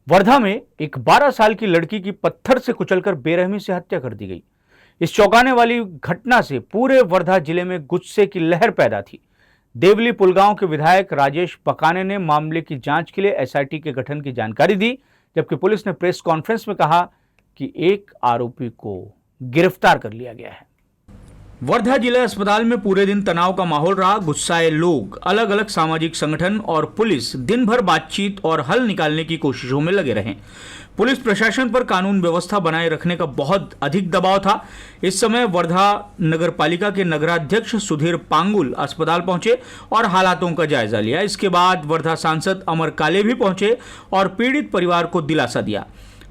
वर्धा में एक 12 साल की लड़की की पत्थर से कुचलकर बेरहमी से हत्या कर दी गई। इस चौंकाने वाली घटना से पूरे वर्धा जिले में गुस्से की लहर पैदा थी। देवली पुलगांव के विधायक राजेश बकाने ने मामले की जांच के लिए एसआईटी के गठन की जानकारी दी, जबकि पुलिस ने प्रेस कॉन्फ्रेंस में कहा कि एक आरोपी को गिरफ्तार कर लिया गया है। वर्धा जिला अस्पताल में पूरे दिन तनाव का माहौल रहा। गुस्साए लोग, अलग अलग सामाजिक संगठन और पुलिस दिन भर बातचीत और हल निकालने की कोशिशों में लगे रहे। पुलिस प्रशासन पर कानून व्यवस्था बनाए रखने का बहुत अधिक दबाव था। इस समय वर्धा नगर पालिका के नगराध्यक्ष सुधीर पांगुल अस्पताल पहुंचे और हालातों का जायजा लिया। इसके बाद वर्धा सांसद अमर काले भी पहुंचे और पीड़ित परिवार को दिलासा दिया।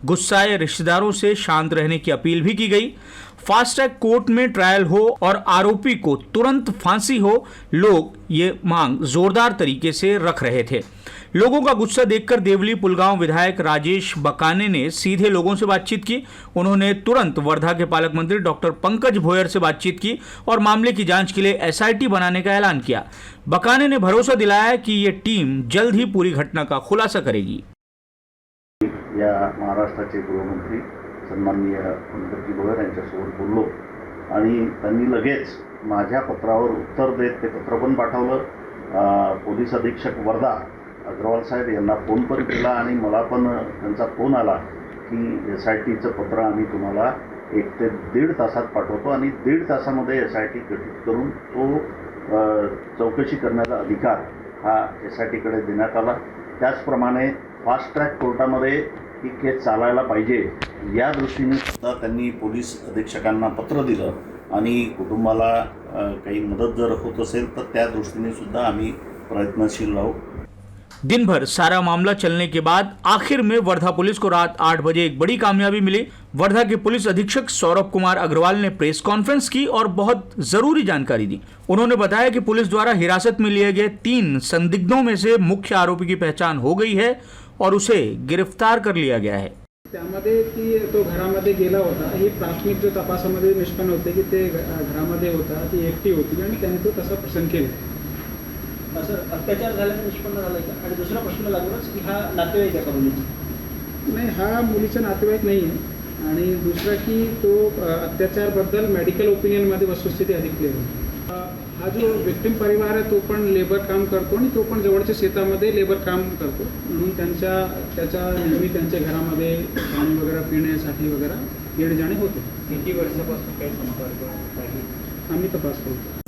गुस्साए रिश्तेदारों से शांत रहने की अपील भी की गई। फास्ट ट्रैक कोर्ट में ट्रायल हो और आरोपी को तुरंत फांसी हो, लोग ये मांग जोरदार तरीके से रख रहे थे। लोगों का गुस्सा देखकर देवली पुलगांव विधायक राजेश बकाने ने सीधे लोगों से बातचीत की। उन्होंने तुरंत वर्धा के पालक मंत्री डॉक्टर पंकज भोयर से बातचीत की और मामले की जांच के लिए एसआईटी बनाने का ऐलान किया। बकाने ने भरोसा दिलाया कि ये टीम जल्द ही पूरी घटना का खुलासा करेगी। या महाराष्ट्राचे गृहमंत्री सन्माननीय पंकजी भोयर यांच्यासोबत बोललो आणि त्यांनी लगेच माझ्या पत्रावर उत्तर देत ते पत्र पण पाठवलं। पोलीस अधीक्षक वर्धा अग्रवाल साहेब यांना फोन पण केला आणि मला पण त्यांचा फोन आला की एसआयटीचं पत्र आम्ही तुम्हाला 1 ते 1.5 तासात पाठवतो आणि 1.5 तासामध्ये एसआयटी गठीत करून तो चौकशी करण्याचा अधिकार हा एसआयटीकडे देण्यात आला। त्याचप्रमाणे फास्ट ट्रॅक कोर्टामध्ये ही केस चालायला पाहिजे या दृष्टीने सुद्धा त्यांनी पोलीस अधीक्षकांना पत्र दिलं आणि कुटुंबाला काही मदत जर होत असेल तर त्या दृष्टीने सुद्धा आम्ही प्रयत्नशील राहू। दिन भर सारा मामला चलने के बाद आखिर में वर्धा पुलिस को रात 8 बजे एक बड़ी कामयाबी मिली। वर्धा के पुलिस अधीक्षक सौरभ कुमार अग्रवाल ने प्रेस कॉन्फ्रेंस की और बहुत जरूरी जानकारी दी। उन्होंने बताया कि पुलिस द्वारा हिरासत में लिए गए 3 संदिग्धों में से मुख्य आरोपी की पहचान हो गई है और उसे गिरफ्तार कर लिया गया है। त्यामध्ये ती तो घरामध्ये गेला होता, ही प्राथमिक जो तपासामध्ये निष्पन्न होते की ते घरामध्ये होता, ती एकटी होती आणि त्याने तो तसा प्रसंग केला। सर, अत्याचार झाल्याचं निष्पन्न झालं का? आणि दुसरा प्रश्न लागूनच की हा नातेवाईक आहे का मुलीचा? नाही, हा मुलीचा नातेवाईक नाही आहे आणि दुसरा की तो अत्याचारबद्दल मेडिकल ओपिनियनमध्ये वस्तुस्थिती अधिक क्लिअर होती। हा जो विक्टिम परिवार आहे तो पण लेबर काम करतो आणि तो पण जवळच्या शेतामध्ये लेबर काम करतो, म्हणून त्याच्या नेहमी त्यांच्या घरामध्ये पाणी वगैरे पिण्यासाठी वगैरे येणे जाणे होते। किती वर्षापासून काही संपर्क आहे? आम्ही तपास करतो।